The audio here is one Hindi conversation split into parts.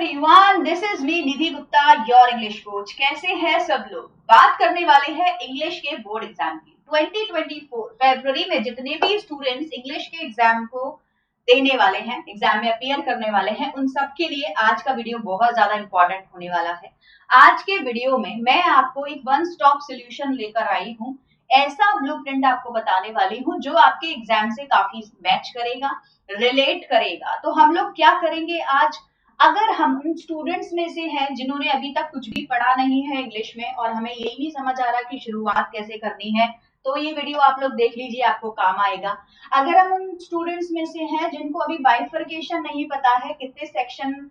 Everyone, this is me Nidhi Gupta, your English coach. कैसे हैं सब लोग? बात करने वाले हैं इंग्लिश के बोर्ड एग्जाम की। 2024 फरवरी में जितने भी स्टूडेंट्स इंग्लिश के एग्जाम को देने वाले हैं, एग्जाम में अपीयर करने वाले हैं, उन सब के लिए आज का वीडियो बहुत ज्यादा इंपॉर्टेंट होने वाला है। आज के वीडियो में मैं आपको एक वन स्टॉप सोल्यूशन लेकर आई हूँ। ऐसा ब्लूप्रिंट आपको बताने वाली हूँ जो आपके एग्जाम से काफी मैच करेगा, रिलेट करेगा। तो हम लोग क्या करेंगे आज? अगर हम उन स्टूडेंट्स में से हैं जिन्होंने अभी तक कुछ भी पढ़ा नहीं है इंग्लिश में और हमें यही नहीं समझ आ रहा कि शुरुआत कैसे करनी है, तो ये वीडियो आप लोग देख लीजिए, आपको काम आएगा। अगर हम उन स्टूडेंट्स में से हैं जिनको अभी बाइफर्केशन नहीं पता है, कितने सेक्शन,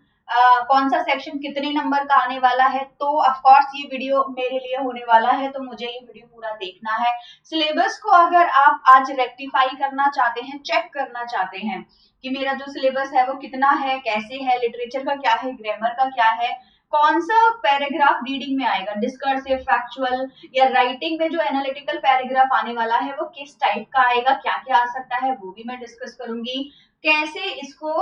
कौन सा सेक्शन कितने नंबर का आने वाला है, तो ऑफ कोर्स ये वीडियो मेरे लिए होने वाला है, तो मुझे ये वीडियो पूरा देखना है। सिलेबस को अगर आप आज रेक्टिफाई करना चाहते हैं, चेक करना चाहते हैं कि मेरा जो सिलेबस है वो कितना है, कैसे है, लिटरेचर का क्या है, ग्रामर का क्या है, कौन सा पैराग्राफ रीडिंग में आएगा, डिस्कर्सिव, फैक्चुअल, या राइटिंग में जो एनालिटिकल पैराग्राफ आने वाला है वो किस टाइप का आएगा, क्या क्या आ सकता है वो भी मैं डिस्कस करूंगी। कैसे इसको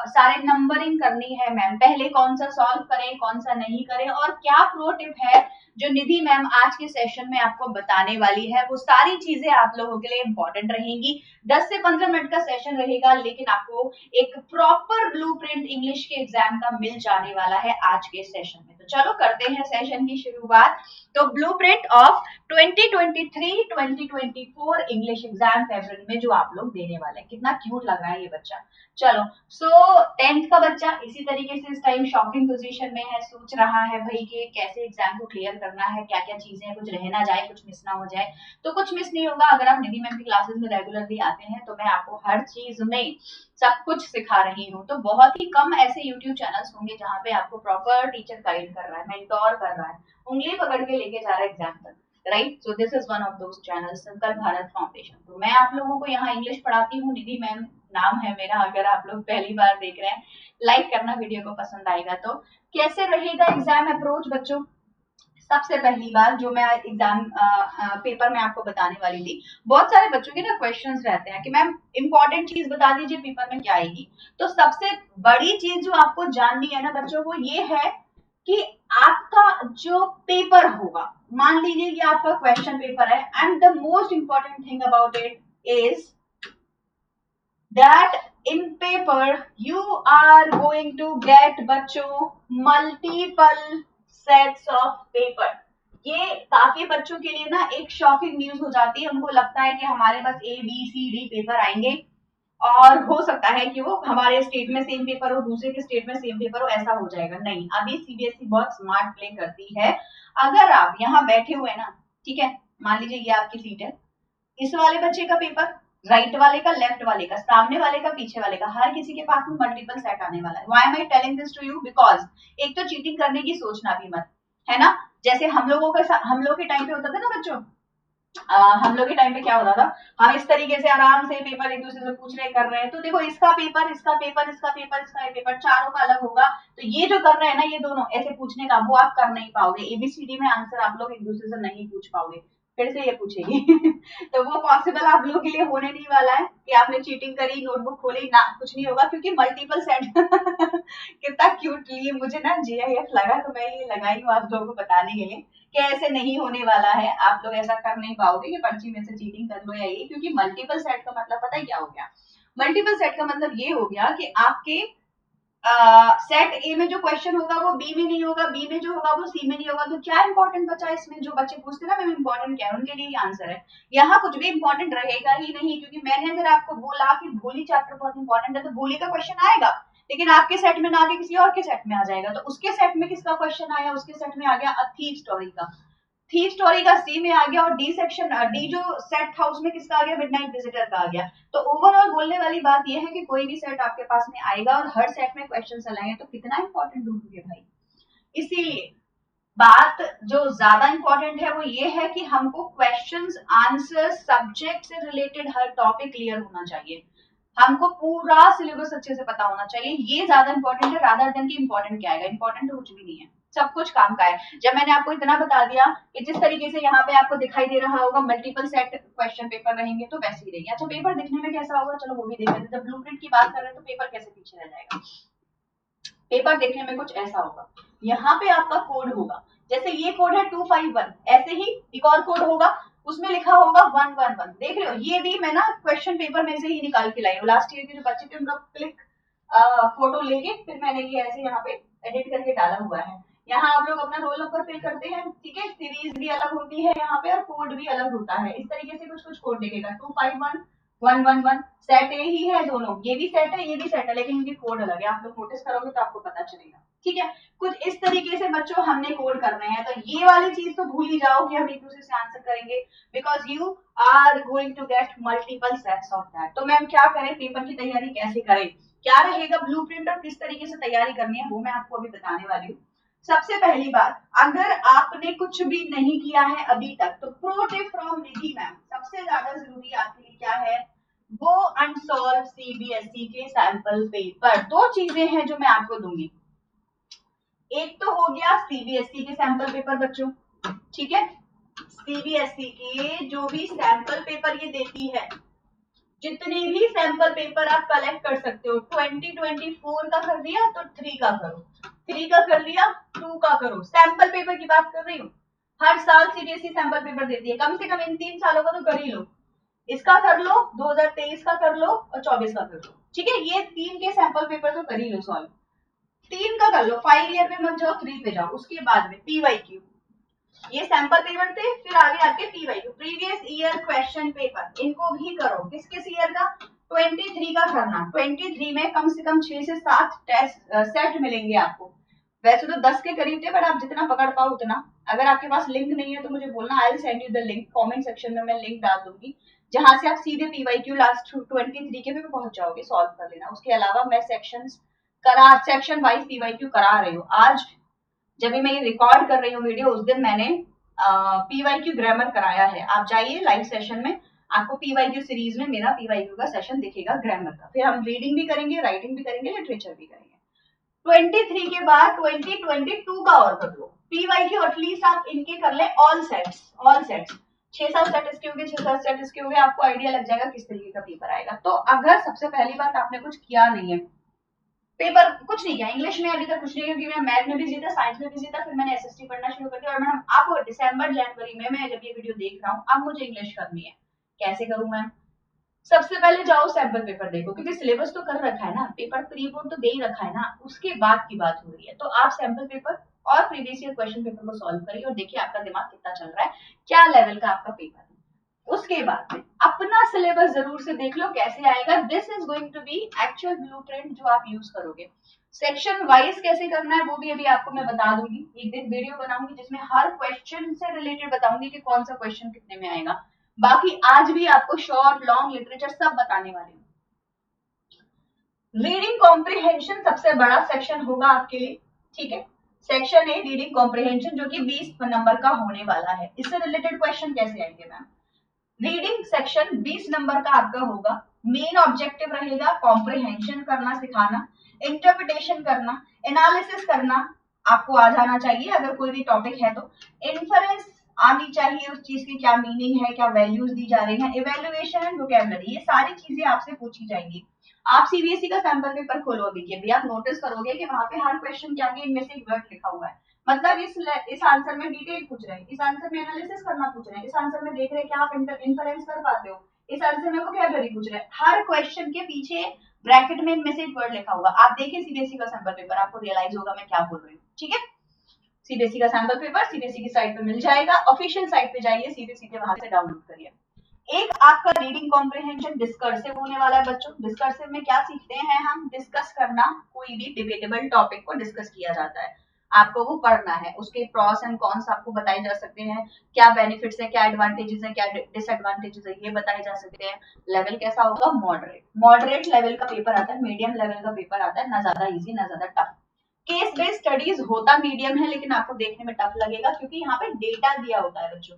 सारे नंबरिंग करनी है मैम, पहले कौन सा सॉल्व करें, कौन सा नहीं करें, और क्या प्रो टिप है जो निधि मैम आज के सेशन में आपको बताने वाली है, वो सारी चीजें आप लोगों के लिए इंपॉर्टेंट रहेंगी। 10 से 15 मिनट का सेशन रहेगा, लेकिन आपको एक प्रॉपर ब्लूप्रिंट इंग्लिश के एग्जाम का मिल जाने वाला है आज के सेशन में। तो चलो करते हैं सेशन की शुरुआत। तो ब्लूप्रिंट ऑफ 2023-2024 इंग्लिश एग्जाम फरवरी में जो आप लोग देने वाले हैं। कितना क्यूट लग रहा है ये बच्चा। चलो, सो 10th का बच्चा इसी तरीके से इस टाइम शॉकिंग पोजीशन में है, सोच रहा है भाई कि कैसे एग्जाम को क्लियर करना है, क्या क्या चीजें हैं, कुछ रह ना जाए, कुछ मिस ना हो जाए। तो कुछ मिस नहीं होगा, अगर आप निधि मैम की क्लासेस में रेगुलरली आते हैं तो मैं आपको हर चीज में सब कुछ सिखा रही हूँ। तो बहुत ही कम ऐसे यूट्यूब चैनल्स होंगे जहाँ पे आपको प्रॉपर टीचर गाइड कर रहा है, मेंटोर कर रहा है, उंगली पकड़ के लेके जा रहा है एग्जाम तक, right? So this is one of those channels, संकल्प भारत फाउंडेशन। तो मैं आप लोगों को यहाँ इंग्लिश पढ़ाती हूँ, निधि मैम नाम है मेरा। अगर आप लोग पहली बार देख रहे हैं, लाइक करना वीडियो को पसंद आएगा तो। कैसे रहेगा एग्जाम अप्रोच बच्चों? सबसे पहली बार जो मैं एग्जाम पेपर में आपको बताने वाली थी, बहुत सारे बच्चों के ना क्वेश्चंस रहते हैं कि मैम इंपॉर्टेंट चीज बता दीजिए पेपर में क्या आएगी। तो सबसे बड़ी चीज जो आपको जाननी है ना बच्चों को, ये है कि आपका जो पेपर होगा, मान लीजिए कि आपका क्वेश्चन पेपर है, and the most important thing about it is that in paper you are going to get बच्चों multiple sets of paper। ये काफी बच्चों के लिए ना एक शॉकिंग न्यूज हो जाती है, उनको लगता है कि हमारे पास ABCD पेपर आएंगे और हो सकता है कि वो हमारे स्टेट में सेम पेपर हो, दूसरे के स्टेट में सेम पेपर हो, ऐसा हो जाएगा। नहीं, अभी CBSE बहुत स्मार्ट प्ले करती है। अगर आप यहाँ बैठे हुए ना, ठीक है, मान लीजिए ये आपकी सीट है, इस वाले बच्चे का पेपर, राइट वाले का, लेफ्ट वाले का, सामने वाले का, पीछे वाले का, हर किसी के पास में मल्टीपल सेट आने वाला है। Why am I telling this to you? Because एक तो चीटिंग करने की सोचना भी मत, है ना। जैसे हम लोग के टाइम पे होता था ना बच्चों, हम लोग के टाइम पे क्या होता था, हम इस तरीके से आराम से पेपर एक दूसरे से पूछ रहे, कर रहे हैं। तो देखो, इसका पेपर, इसका पेपर, इसका पेपर, इसका पेपर, चारों का अलग होगा। तो ये जो कर रहे हैं ना, ये दोनों ऐसे पूछने का, वो आप कर नहीं पाओगे। ABCD में आंसर आप लोग एक दूसरे से नहीं पूछ पाओगे, फिर से ये पूछेगी तो वो पॉसिबल आप लोगों के लिए होने नहीं वाला है कि आपने चीटिंग करी, नोटबुक खोली ना, कुछ नहीं होगा, क्योंकि मल्टीपल सेट कितना क्यूटली मुझे ना GIF लगा, तो मैं ये लगाई हूँ आप लोगों को बताने के लिए कि ऐसे नहीं होने वाला है। आप लोग ऐसा कर नहीं पाओगे कि पर्ची में से चीटिंग कर लो या ये, क्योंकि मल्टीपल सेट का मतलब पता है क्या हो गया? मल्टीपल सेट का मतलब ये हो गया कि आपके सेट ए में जो क्वेश्चन होगा वो बी में नहीं होगा, बी में जो होगा वो सी में नहीं होगा। तो क्या इंपॉर्टेंट बचा इसमें? जो बच्चे पूछते ना मैम इंपॉर्टेंट क्या है, उनके लिए ये आंसर है। यहाँ कुछ भी इंपॉर्टेंट रहेगा ही नहीं, क्योंकि मैंने अगर आपको बोला कि भोली चैप्टर बहुत इंपॉर्टेंट है, तो भोली का क्वेश्चन आएगा, लेकिन आपके सेट में ना आके किसी और के सेट में आ जाएगा। तो उसके सेट में किसका क्वेश्चन आया? उसके सेट में आ गया अ थीव स्टोरी का। थीव स्टोरी का सी में आ गया, और डी सेक्शन, डी जो सेट था उसमें किसका आ गया? मिडनाइट विजिटर का आ गया। तो ओवरऑल बोलने वाली बात यह है कि कोई भी सेट आपके पास में आएगा और हर सेट में क्वेश्चन चलाएंगे, तो कितना इंपॉर्टेंट ढूंढोगे भाई। इसीलिए बात जो ज्यादा इंपॉर्टेंट है वो ये है कि हमको क्वेश्चंस, आंसर्स, सब्जेक्ट से रिलेटेड हर टॉपिक क्लियर होना चाहिए, हमको पूरा सिलेबस अच्छे से पता होना चाहिए। ये ज्यादा इंपॉर्टेंट है रादर देन कि इंपॉर्टेंट क्या आएगा। इंपॉर्टेंट तो कुछ भी नहीं है, सब कुछ काम का है। जब मैंने आपको इतना बता दिया कि जिस तरीके से यहाँ पे आपको दिखाई दे रहा होगा मल्टीपल सेट क्वेश्चन पेपर रहेंगे, तो वैसे ही रहेंगे। अच्छा, पेपर दिखने में कैसा होगा, चलो वो भी देख लेते हैं। जब ब्लूप्रिंट की बात कर रहे हैं तो पेपर कैसे पीछे रह जाएगा? पेपर देखने में कुछ ऐसा होगा, यहाँ पे आपका कोड होगा, जैसे ये कोड है 251, ऐसे ही एक और कोड होगा, उसमें लिखा होगा 111। देख रहे हो, ये भी मैं ना क्वेश्चन पेपर में से ही निकाल के लाई हूँ। लास्ट ईयर के जो बच्चे थे उनका क्लिक फोटो लेके फिर मैंने ये ऐसे यहाँ पे एडिट करके डाला हुआ है। यहाँ आप लोग अपना रोल नंबर फिल करते हैं, ठीक है, सीरीज भी अलग होती है यहाँ पे और कोड भी अलग होता है। इस तरीके से कुछ कुछ कोड देखेगा, 251 111 सेट ए ही है, दोनों ये भी सेट है ये भी सेट है, लेकिन इनके कोड अलग है। आप लोग नोटिस करोगे तो आपको पता चलेगा, ठीक है। कुछ इस तरीके से बच्चों हमने कोड करने हैं, तो ये वाली चीज तो भूल ही जाओ कि हम एक दूसरे से आंसर करेंगे, because you are going to get multiple sets of that. तो मैम क्या करें, पेपर की तैयारी कैसे करें, क्या रहेगा ब्लूप्रिंट और किस तरीके से तैयारी करनी है, वो मैं आपको अभी बताने वाली हूँ। सबसे पहली बात, अगर आपने कुछ भी नहीं किया है अभी तक, तो pro tip from Nidhi ma'am, सबसे ज्यादा जरूरी आपके लिए क्या है, वो अनसॉल्व सीबीएसई के सैंपल पेपर। दो चीजें हैं जो मैं आपको दूंगी, एक तो हो गया सीबीएसई के सैंपल पेपर बच्चों, ठीक है, सीबीएसई के जो भी सैंपल पेपर ये देती है, जितने भी सैंपल पेपर आप कलेक्ट कर सकते हो, 2024 का कर दिया तो 3 का करो, 3 का कर लिया 2 का करो। सैंपल पेपर की बात कर रही हूँ, हर साल सीबीएसई सैंपल पेपर देती है, कम से कम इन 3 सालों का तो कर ही लो। इसका कर लो, 2023 का कर लो और 24 का कर लो, ठीक है, ये 3 के सैंपल पेपर तो कर ही लो सॉल्व। 3 का कर लो, 5 ईयर में मत जाओ, 3 पे जाओ। उसके बाद में पीवाईक्यू, ये सैंपल पेपर थे, फिर आगे आके PYQ previous year question paper, इनको भी करो। किस किस ईयर का, 23 का करना। 23 में कम से कम 6 से 7 टेस्ट सेट मिलेंगे आपको। वैसे तो 10 के करीब थे, बट आप जितना पकड़ पाओ उतना। अगर आपके पास लिंक नहीं है तो मुझे बोलना, I will send you the link, comment section में मैं लिंक डाल दूंगी, जहां से आप सीधे पीवाईक्यू लास्ट 23 के पे पहुंच जाओगे, सॉल्व कर लेना। उसके अलावा मैं सेक्शन वाइज पीवाईक्यू करा रही हूँ। आज जब भी मैं ये रिकॉर्ड कर रही हूँ वीडियो, उस दिन मैंने पीवाईक्यू ग्रामर कराया है। आप जाइए लाइव सेशन में, आपको पीवाईक्यू सीरीज में मेरा पीवाईक्यू का सेशन दिखेगा ग्रामर का। फिर हम रीडिंग भी करेंगे, राइटिंग भी करेंगे, लिटरेचर भी करेंगे। 23 के बाद 2022 का और कर लो पीवाईक्यू, एटलीस्ट आप इनके कर ले ऑल सेट्स। 6-7 सेट इसके हो गए, 6-7 सेट इसके हो गए, आपको आइडिया लग जाएगा किस तरीके का पेपर आएगा। तो अगर सबसे पहली बात आपने कुछ किया नहीं है, पेपर कुछ नहीं किया, इंग्लिश में अभी तक कुछ नहीं, क्योंकि मैं मैथ में बिजी था, साइंस में बिजी था, फिर मैंने एसएसटी पढ़ना शुरू कर दिया। और मैडम अब दिसंबर जनवरी में मैं जब ये वीडियो देख रहा हूँ, अब मुझे इंग्लिश करनी है, कैसे करूं मैं। सबसे पहले जाओ सैंपल पेपर देखो, क्योंकि सिलेबस तो कर रखा है ना, पेपर प्री बोर्ड तो दे ही रखा है ना, उसके बाद की बात हो रही है। तो आप सैंपल पेपर और प्रीवियस ईयर क्वेश्चन पेपर को सॉल्व करिए और देखिए आपका दिमाग कितना चल रहा है, क्या लेवल का आपका पेपर है। उसके बाद में अपना सिलेबस जरूर से देख लो कैसे आएगा। This is going to be actual blueprint जो आप यूज करोगे। सेक्शन वाइज कैसे करना है वो भी अभी आपको मैं बता दूंगी, एक दिन वीडियो बनाऊंगी जिसमें हर क्वेश्चन से रिलेटेड बताऊंगी कि कौन सा क्वेश्चन कितने में आएगा। बाकी आज भी आपको शॉर्ट लॉन्ग लिटरेचर सब बताने वाली हूँ। रीडिंग कॉम्प्रिहेंशन सबसे बड़ा सेक्शन होगा आपके लिए, ठीक है। सेक्शन है रीडिंग कॉम्प्रिहेंशन, जो कि 20 नंबर का होने वाला है। इससे रिलेटेड क्वेश्चन कैसे आएंगे मैम, रीडिंग सेक्शन 20 नंबर का आपका होगा। मेन ऑब्जेक्टिव रहेगा कॉम्प्रिहेंशन करना सिखाना, इंटरप्रिटेशन करना, एनालिसिस करना आपको आ जाना चाहिए अगर कोई भी टॉपिक है तो, इन्फरेंस आनी चाहिए उस चीज की, क्या मीनिंग है, क्या वैल्यूज दी जा रही हैं, इवेल्युएशन एंड वोकैबुलरी, ये सारी चीजें आपसे पूछी जाएंगी। आप सीबीएसई का सैंपल पेपर खोलो अभी के भी, आप नोटिस करोगे कि वहां पे हर क्वेश्चन के आगे इनमें से एक वर्ड लिखा हुआ है, मतलब इस आंसर में डिटेल पूछ रहे हैं, इस आंसर में एनालिसिस करना पूछ रहे हैं, इस आंसर में देख रहे हैं कि आप इन्फरेंस कर पाते हो, इस आंसर में वोकैबुलरी पूछ रहे हैं। हर क्वेश्चन के पीछे ब्रैकेट में इनमें से एक वर्ड लिखा होगा। आप देखिए सीबीएसई का सैंपल पेपर, आपको रियलाइज होगा मैं क्या बोल रही हूँ, ठीक है। सीबीएसई का सैंपल पेपर सीबीएसई की साइट पे मिल जाएगा, ऑफिशियल साइट पे जाइए, सीधे वहां से डाउनलोड करिए। एक आपका रीडिंग कॉम्प्रिहेंशन डिस्कर्सिव होने वाला है बच्चों। डिस्कर्सिव में क्या सीखते हैं हम, डिस्कस करना, कोई भी डिबेटेबल टॉपिक को डिस्कस किया जाता है, आपको वो पढ़ना है, उसके प्रॉस एंड कॉन्स आपको बताए जा सकते हैं, क्या बेनिफिट्स है, क्या एडवांटेजेस है, क्या डिसएडवांटेजेस है, ये बताए जा सकते हैं। लेवल कैसा होगा, मॉडरेट लेवल का पेपर आता है, मीडियम लेवल का पेपर आता है, ना ज्यादा इजी ना ज्यादा टफ। केस बेस्ड स्टडीज होता मीडियम है, लेकिन आपको देखने में टफ लगेगा, क्योंकि यहाँ पे डेटा दिया होता है बच्चों।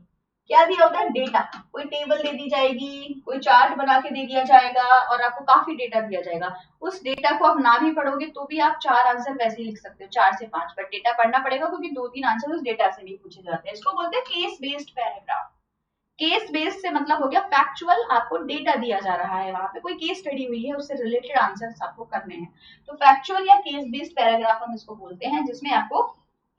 क्या दिया होता है, डेटा, कोई टेबल दे दी जाएगी, कोई चार्ट बना के दे दिया जाएगा और आपको काफी डेटा दिया जाएगा। उस डेटा को आप ना भी पढ़ोगे तो भी आप 4 आंसर वैसे ही लिख सकते हो, 4 से 5, बट डेटा पढ़ना पड़ेगा, क्योंकि 2-3 आंसर उस डेटा से भी पूछे जाते हैं। इसको बोलते हैं case based paragraph. Case based से मतलब हो गया फैक्चुअल, आपको डेटा दिया जा रहा है, वहां पे कोई केस स्टडी हुई है, उससे रिलेटेड आंसर्स आपको करने हैं। तो फैक्चुअल या केस बेस्ड पैराग्राफ हम इसको बोलते हैं, जिसमें आपको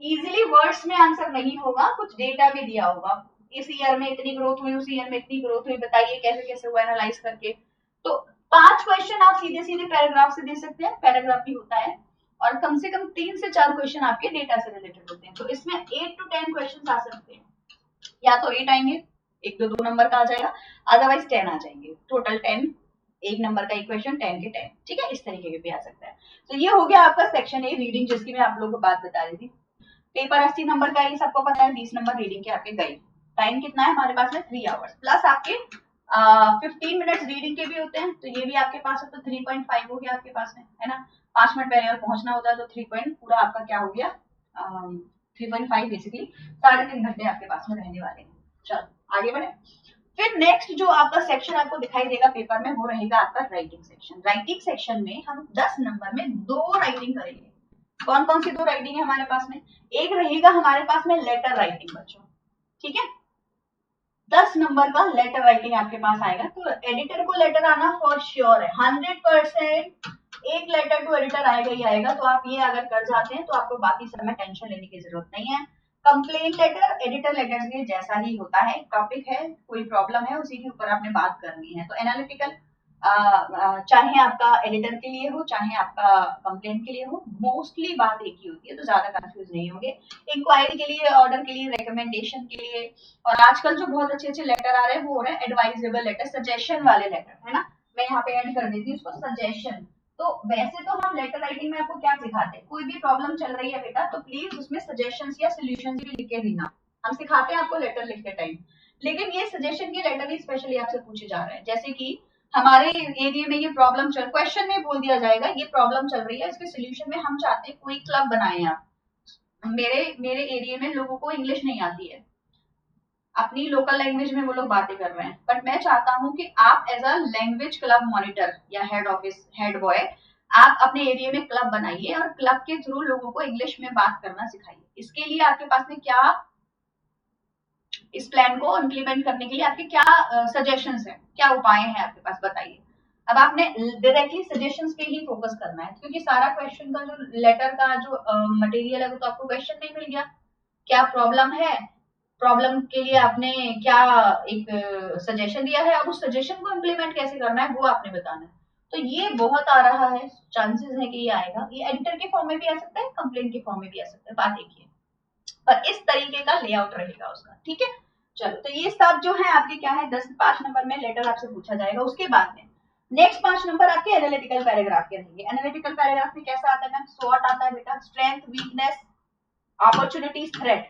इजीली वर्ड्स में आंसर नहीं होगा, कुछ डेटा भी दिया होगा, इस ईयर में इतनी ग्रोथ हुई, उस ईयर में इतनी ग्रोथ हुई, बताइए कैसे कैसे हुआ, एनालाइज करके। तो 5 क्वेश्चन आप सीधे सीधे पैराग्राफ से दे सकते हैं, पैराग्राफ भी होता है, और कम से कम 3 से 4 क्वेश्चन आपके डेटा से रिलेटेड होते हैं। तो इसमें 8 to 10 क्वेश्चन आ सकते हैं, या तो 8 आएंगे, एक दो नंबर का आ जाएगा, अदरवाइज 10 आ जाएंगे, टोटल 10, एक नंबर का इक्वेशन 10 के 10, ठीक है, इस तरीके के भी आ सकता है। तो ये हो गया आपका सेक्शन ए रीडिंग, जिसकी मैं आप लोगों को बात बता रही थी। पेपर 80 नंबर का, ये सबको पता है, 20 नंबर रीडिंग के आपके गए। टाइम कितना है हमारे पास में, 3 आवर्स, प्लस आपके 15 मिनट्स रीडिंग के भी होते हैं, तो ये भी आपके पास है, तो 3.5 हो गया आपके पास में, है ना। 5 मिनट पहले अगर पहुंचना होता है तो 3 पॉइंट पूरा आपका क्या हो गया, 3.5 बेसिकली 3.5 घंटे आपके पास में रहने वाले हैं। चलो आगे बढ़े। फिर नेक्स्ट जो आपका सेक्शन आपको दिखाई देगा पेपर में, वो रहेगा आपका राइटिंग सेक्शन। राइटिंग सेक्शन में हम 10 नंबर में 2 राइटिंग करेंगे। कौन कौन सी 2 राइटिंग है हमारे पास में, एक रहेगा हमारे पास में लेटर राइटिंग बच्चों, ठीक है, 10 नंबर का लेटर राइटिंग आपके पास आएगा। तो एडिटर को लेटर आना फॉर श्योर है, 100% एक लेटर टू एडिटर आएगा ही आएगा। तो आप ये अगर कर जाते हैं तो आपको बाकी सब में टेंशन लेने की जरूरत नहीं है। कंप्लेंट लेटर एडिटर लेटर के जैसा ही होता है, टॉपिक है, कोई प्रॉब्लम है, उसी के ऊपर आपने बात करनी है। तो एनालिटिकल चाहे आपका एडिटर के लिए हो, चाहे आपका कंप्लेंट के लिए हो, मोस्टली बात एक ही होती है, तो ज्यादा कंफ्यूज नहीं होंगे। इंक्वायरी के लिए, ऑर्डर के लिए, रिकमेंडेशन के लिए, और आजकल जो बहुत अच्छे अच्छे लेटर आ रहे हैं वो हो रहे हैं एडवाइजेबल लेटर, सजेशन वाले लेटर, है ना। मैं यहाँ पे ऐड कर देती हूँ उसको, सजेशन। तो वैसे तो हम लेटर राइटिंग में आपको क्या सिखाते हैं, कोई भी प्रॉब्लम चल रही है बेटा तो प्लीज उसमें सजेशंस या सॉल्यूशंस भी लिख के देना, हम सिखाते हैं आपको लेटर लिखते टाइम। लेकिन ये सजेशन के लेटर भी स्पेशली आपसे पूछे जा रहे हैं, जैसे कि हमारे एरिया में ये प्रॉब्लम चल, क्वेश्चन में बोल दिया जाएगा ये प्रॉब्लम चल रही है, इसके सोल्यूशन में हम चाहते हैं कोई क्लब बनाए आप। मेरे एरिया में लोगों को इंग्लिश नहीं आती है, अपनी लोकल लैंग्वेज में वो लोग बातें कर रहे हैं, बट मैं चाहता हूं कि आप as a language club monitor या हेड ऑफिस हेड बॉय आप अपने एरिया में क्लब बनाइए और क्लब के थ्रू लोगों को इंग्लिश में बात करना सिखाइए। इसके लिए आपके पास में क्या, इस प्लान को इम्प्लीमेंट करने के लिए आपके क्या सजेशंस हैं, क्या उपाय हैं आपके पास, बताइए। अब आपने डायरेक्टली सजेशंस पे ही फोकस करना है, क्योंकि सारा क्वेश्चन का जो लेटर का जो मटेरियल है वो तो आपको क्वेश्चन में मिल गया, क्या प्रॉब्लम है, प्रॉब्लम के लिए आपने क्या एक सजेशन दिया है, अब उस सजेशन को इम्प्लीमेंट कैसे करना है वो आपने बताना है। तो ये बहुत आ रहा है, चांसेस है कि ये आएगा, ये एडिटर के फॉर्म में भी आ सकता है, कंप्लेंट के फॉर्म में भी आ सकता है, बात एक ही है, पर इस तरीके का लेआउट रहेगा उसका, ठीक है। चलो, तो ये सब जो है आपके क्या है, 5 नंबर में लेटर आपसे पूछा जाएगा। उसके बाद में नेक्स्ट 5 नंबर आपके एनालिटिकल पैराग्राफ के रहेंगे। एनालिटिकल पैराग्राफ में कैसा आता है मैम, स्वॉट आता है बेटा, strength, weakness, opportunities, threat,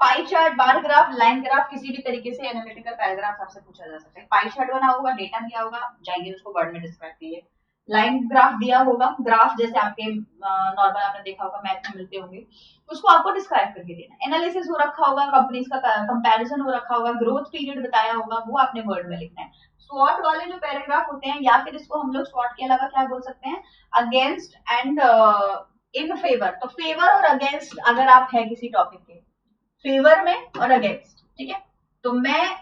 pie chart, bar graph, line graph, किसी भी तरीके से एनालिटिकल पैराग्राफ आपसे पूछा जा सकता है। पाई चार्ट बना होगा, डेटा दिया होगा, जाइए उसको वर्ड में डिस्क्राइब कीजिए। लाइन ग्राफ दिया होगा, ग्राफ जैसे आपके नॉर्मल आपने देखा होगा मैथ में मिलते होंगे, उसको आपको डिस्क्राइब करके देना। एनालिसिस हो रखा होगा, कंपनीज का कंपैरिजन हो रखा होगा, ग्रोथ पीरियड बताया होगा, वो आपने वर्ड में लिखना है। स्वॉट वाले जो पैराग्राफ होते हैं, या फिर इसको हम लोग स्वॉट के अलावा क्या बोल सकते हैं, अगेंस्ट एंड इन फेवर। तो फेवर और अगेंस्ट अगर आप है किसी टॉपिक के, फेवर में और अगेंस्ट, ठीक है। तो मैं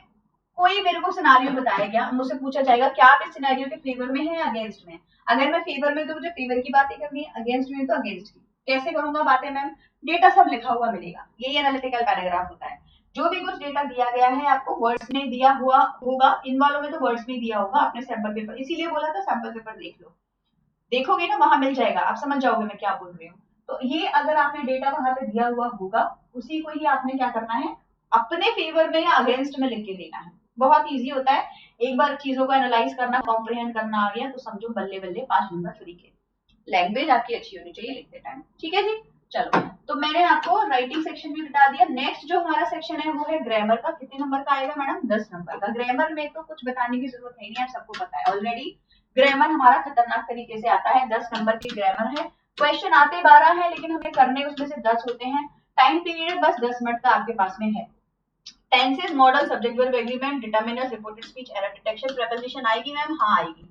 कोई मेरे को सिनेरियो बताया गया, मुझसे पूछा जाएगा क्या आप इस सिनेरियो के फेवर में है या अगेंस्ट में। अगर मैं फेवर में तो मुझे फेवर की बातें करनी है, अगेंस्ट में तो अगेंस्ट की। कैसे करूंगा बातें मैम, डेटा सब लिखा हुआ मिलेगा, यही एनालिटिकल पैराग्राफ होता है। जो भी कुछ डेटा दिया गया है आपको वर्ड्स में दिया हुआ होगा, इन वालों में तो वर्ड्स में दिया होगा, आपने सैंपल पेपर, इसीलिए बोला था सैंपल पेपर देख लो, देखोगे ना वहां मिल जाएगा, आप समझ जाओगे मैं क्या बोल रही हूँ। तो ये अगर आपने डेटा वहां पे दिया हुआ होगा, उसी को ही आपने क्या करना है, अपने फेवर में या अगेंस्ट में लिख के देना है। बहुत इजी होता है, एक बार चीजों को एनालाइज करना, कॉम्प्रिहेंड करना आ गया तो समझो बल्ले बल्ले 5 नंबर फ्री के। लैंग्वेज आपकी अच्छी होनी चाहिए लिखते टाइम, ठीक है जी। चलो, तो मैंने आपको राइटिंग सेक्शन भी बता दिया। नेक्स्ट जो हमारा सेक्शन है वो है ग्रामर का। कितने नंबर का आएगा मैडम, 10 नंबर का। ग्रामर में तो कुछ बताने की जरूरत है नहीं, आप सबको पता है ऑलरेडी। ग्रामर हमारा खतरनाक तरीके से आता है, 10 नंबर की ग्रामर है। क्वेश्चन आते 12 है, लेकिन हमें करने उसमें से 10 होते हैं। टाइम पीरियड बस 10 मिनट का आपके पास में है। Tenses, model, subject verb agreement, determiners, reported speech, error detection. Preposition आएगी मैम, हाँ आएगी,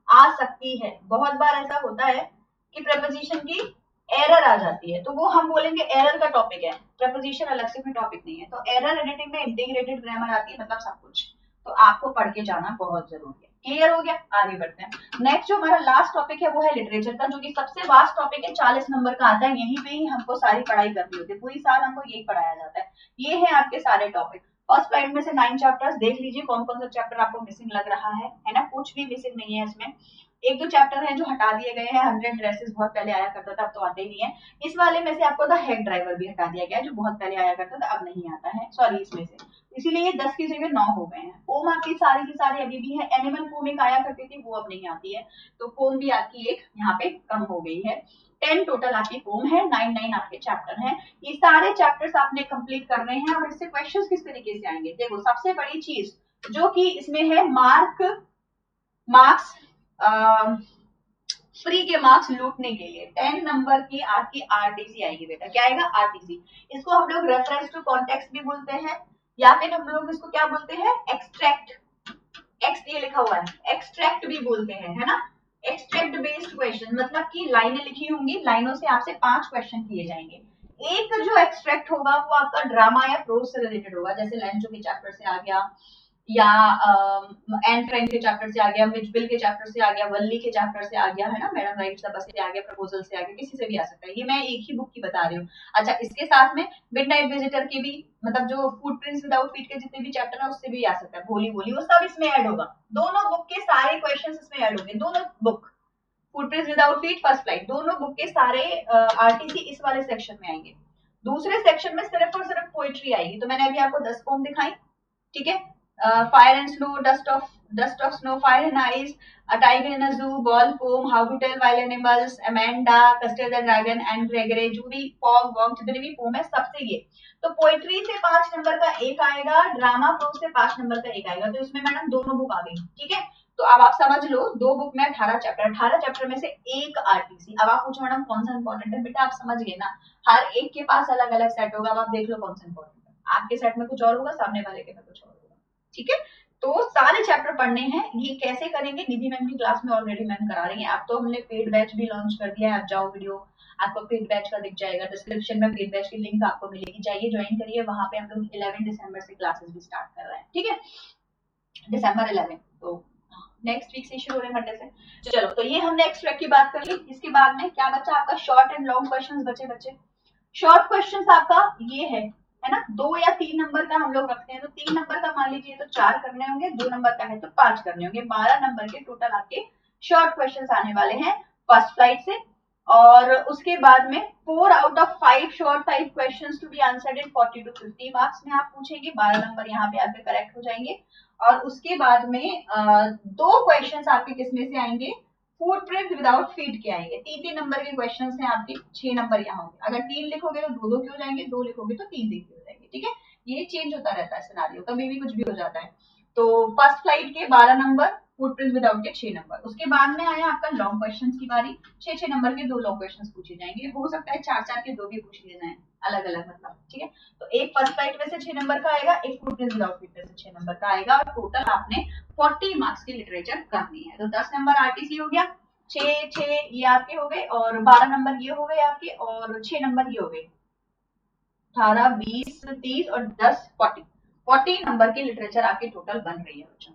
आ सकती है। बहुत बार ऐसा होता है कि प्रीपोजिशन की एरर आ जाती है, तो वो हम बोलेंगे एरर का टॉपिक है, प्रपोजिशन अलग से कोई टॉपिक नहीं है। तो एरर एडिटिंग में इंटीग्रेटेड ग्रामर आती है, मतलब सब कुछ। तो आपको पढ़ के जाना बहुत जरूरी है। क्लियर हो गया? आगे बढ़ते हैं। नेक्स्ट जो हमारा लास्ट टॉपिक है वो है लिटरेचर का, जो कि सबसे वास्ट टॉपिक है, 40 नंबर का आता है। यहीं पे ही हमको सारी पढ़ाई करनी होती है, पूरी साल हमको यही पढ़ाया जाता है। ये है आपके सारे टॉपिक। फर्स्ट स्लाइड में से 9 चैप्टर्स देख लीजिए, कौन कौन सा चैप्टर आपको मिसिंग लग रहा है ना? कुछ भी मिसिंग नहीं है इसमें। एक दो चैप्टर है जो हटा दिए गए हैं, 100 ड्रेसेस बहुत पहले आया करता था, अब तो आते ही नहीं है। इस वाले में से आपको द हेड ड्राइवर भी हटा दिया गया है, जो बहुत पहले आया करता था, अब नहीं आता है, सॉरी इसमें से, इसीलिए ये 10 की जगह 9 हो गए हैं। पोम आपकी सारी की सारी अभी भी है। एनिमल पोम एक आया करती थी, वो अब नहीं आती है, तो पोम भी आपकी एक यहाँ पे कम हो गई है। 10 टोटल आपकी पोम है, 9 आपके चैप्टर हैं। ये सारे चैप्टर्स आपने कंप्लीट करने हैं, और इससे क्वेश्चंस किस तरीके से आएंगे? देखो, सबसे बड़ी चीज जो कि इसमें है, मार्क्स फ्री के मार्क्स लूटने के लिए 10 नंबर की आपकी आरटीसी आएगी बेटा। क्या आएगा? आरटीसी। इसको हम लोग रेफरेंस टू कॉन्टेक्स्ट भी बोलते हैं, या फिर हम लोग इसको क्या बोलते हैं? एक्सट्रैक्ट, एक्स ये लिखा हुआ है, एक्सट्रैक्ट भी बोलते हैं, है ना? एक्सट्रैक्ट बेस्ड क्वेश्चन, मतलब कि लाइनें लिखी होंगी, लाइनों से आपसे 5 क्वेश्चन किए जाएंगे। एक जो एक्सट्रैक्ट होगा वो आपका ड्रामा या प्रोज से रिलेटेड होगा, जैसे लैंचो के चैप्टर से आ गया, या एंड फ्रेंड के चैप्टर से आ गया, मिचबिल के चैप्टर से आ गया, वल्ली के चैप्टर से आ गया, है ना? मैडम राइट सब से आ गया, प्रपोजल से आ गया, किसी से भी आ सकता है। ये मैं एक ही बुक की बता रही हूँ। अच्छा, इसके साथ में मिडनाइट विजिटर के भी, मतलब जो फुटप्रिंट्स विदाउट फीट के जितने भी चैप्टर है उससे भी आ सकता है, भोली भोली, वो सब इसमें ऐड होगा। दोनों बुक के सारे क्वेश्चन इसमें ऐड होंगे, दोनों book, footprints without feet, first flight, दोनों बुक के सारे आरटीसी इस वाले सेक्शन में आएंगे। दूसरे सेक्शन में सिर्फ और सिर्फ पोइट्री आएगी। तो मैंने अभी आपको 10 पोम दिखाई, ठीक है? Fire and snow, dust of snow, fire and ice, a tiger in a zoo, ball poem, how to tell wild animals, Amanda, Custard the dragon and Gregory, जूरी, फॉग, वॉक, जितने भी पोम है सबसे ये। तो पोइट्री से 5 नंबर का एक आएगा, ड्रामा प्रोज से 5 नंबर का एक आएगा। तो इसमें मैडम दोनों बुक आ गई, ठीक है? तो अब आप समझ लो, 2 बुक में 18 चैप्टर, 18 चैप्टर में से एक आरटीसी। अब आप पूछो मैडम कौन सा इंपॉर्टेंट है? बेटा आप समझ गए ना, हर एक के पास अलग अलग सेट होगा। अब आप देख लो कौन सा इंपॉर्टेंट है। आपके सेट में कुछ और होगा, सामने वाले के में कुछ और होगा, ठीक है? तो सारे चैप्टर पढ़ने हैं। ये कैसे करेंगे? निधि मैम की क्लास में ऑलरेडी मैम करा रही है। अब तो हमने पेड बैच भी लॉन्च कर दिया है, आप जाओ, वीडियो आपको पेड बैच का दिख जाएगा, डिस्क्रिप्शन में पेड बैच की लिंक आपको मिलेगी, जाइए ज्वाइन करिए। वहां पे हम लोग 11 दिसंबर से क्लासेस भी स्टार्ट कर रहे हैं, ठीक है? दिसंबर 11, तो नेक्स्ट वीक से शुरू हो रहे हैं मंडे से। चलो, तो ये हमने एक्सट्रैक्ट की बात कर ली। इसके बाद में क्या बचा आपका? शॉर्ट एंड लॉन्ग क्वेश्चंस बचे। शॉर्ट क्वेश्चंस आपका ये है ना? 2 या 3 नंबर का हम लोग रखते हैं। तो 3 नंबर का मान लीजिए तो 4 करने होंगे, 2 नंबर का है तो 5 करने होंगे। 12 नंबर के टोटल आपके शॉर्ट क्वेश्चंस आने वाले हैं फर्स्ट फ्लाइट से। और उसके बाद में 4 out of 5 short type questions to be answered in 40 to 50 marks में आप पूछेंगे। 12 नंबर यहाँ पे आपके करेक्ट हो जाएंगे। और उसके बाद में 2 क्वेश्चंस आपके किसमें से आएंगे? फुटप्रिंट विदाउट फीट के आएंगे। 3 नंबर के क्वेश्चन हैं आपके, 6 नंबर यहाँ होंगे। अगर 3 लिखोगे तो 2 के हो जाएंगे, 2 लिखोगे तो 3 के हो जाएंगे, ठीक है? ये चेंज होता रहता है सिनारियो, कभी भी कुछ भी हो जाता है। तो फर्स्ट फ्लाइट के 12 नंबर, फुटप्रिंट विदाउट के 6 नंबर। उसके बाद में आया आपका लॉन्ग क्वेश्चन की बारी। 6 नंबर के 2 लॉन्ग क्वेश्चन पूछे जाएंगे। हो सकता है 4 के 2 भी पूछ लेना है, अलग अलग, मतलब, ठीक है? तो एक फर्स्ट फ्लाइट में से 6 नंबर का आएगा, एक फुटप्रिंट विदाउट फीट में से 6 नंबर का आएगा। और टोटल आपने 40 मार्क्स की लिटरेचर करनी है। तो 10 नंबर आरटीसी हो गया, 6 ये आपके हो गए, और 12 नंबर ये हो गए आपके, और 6 नंबर ये हो गए। 18, 20, 30 और 10, 40 नंबर की लिटरेचर आपकी टोटल बन रही है बच्चों।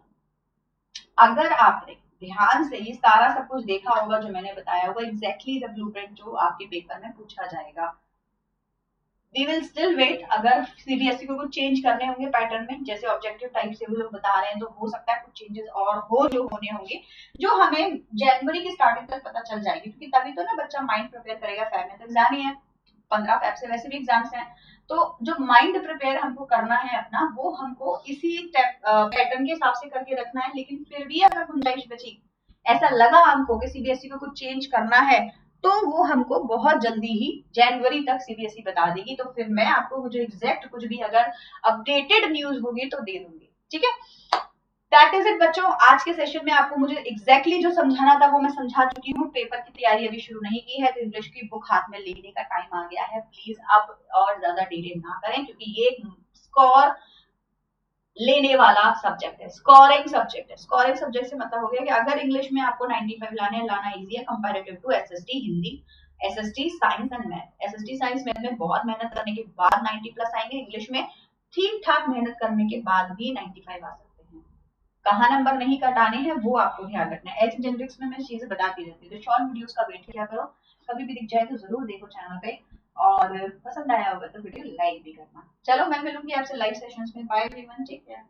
अगर आपने ध्यान से ये सारा सब कुछ देखा होगा जो मैंने बताया होगा, एग्जैक्टली द ब्लूप्रिंट जो आपके पेपर में पूछा जाएगा। We will still wait. अगर सीबीएसई को कुछ चेंज करने होंगे पैटर्न में, जैसे ऑब्जेक्टिव टाइप से वो लोग बता रहे हैं, तो हो सकता है कुछ चेंजेस और हो जो होने होंगे, जो हमें जनवरी की स्टार्टिंग तक पता चल जाएगी। क्योंकि तभी तो ना बच्चा माइंड प्रिपेयर करेगा। फैब में तो एग्जाम ही है, 15 फैब से वैसे भी एग्जाम्स हैं। तो जो माइंड प्रिपेयर हमको करना है अपना, वो हमको इसी पैटर्न के हिसाब से करके रखना है। लेकिन फिर भी अगर गुंजाइश बची, ऐसा लगा हमको कि सीबीएसई को कुछ चेंज करना है, तो वो हमको बहुत जल्दी ही जनवरी तक सीबीएसई बता देगी। तो फिर मैं आपको जो एग्जैक्ट कुछ भी अगर अपडेटेड न्यूज होगी तो दे दूंगी, ठीक है? दैट इज इट बच्चों। आज के सेशन में आपको मुझे एग्जैक्टली जो समझाना था वो मैं समझा चुकी हूँ। पेपर की तैयारी अभी शुरू नहीं की है, तो इंग्लिश की बुक हाथ में लेने का टाइम आ गया है। प्लीज आप और ज्यादा डिले ना करें, क्योंकि ये स्कोर लेने वाला सब्जेक्ट है, स्कोरिंग सब्जेक्ट है। स्कोरिंग सब्जेक्ट से मतलब हो गया कि अगर इंग्लिश में आपको 95 लाना इजी है comparative to SST Hindi. SST science and math. SST science math में बहुत मेहनत करने के बाद 90 प्लस आएंगे, इंग्लिश में ठीक ठाक मेहनत करने के बाद भी 95 आ सकते हैं। कहाँ नंबर नहीं कटाने हैं वो आपको ध्यान रखना है। ऐसे जेनरिक्स में मैं चीजें बताती रहती हूँ, तो शॉर्ट वीडियोस का वेट किया करो, कभी भी दिख जाए तो जरूर देखो चैनल पे, और पसंद आया होगा तो वीडियो लाइक भी करना। चलो मैं मिलूंगी आपसे लाइव सेशंस में। Bye everyone, take care.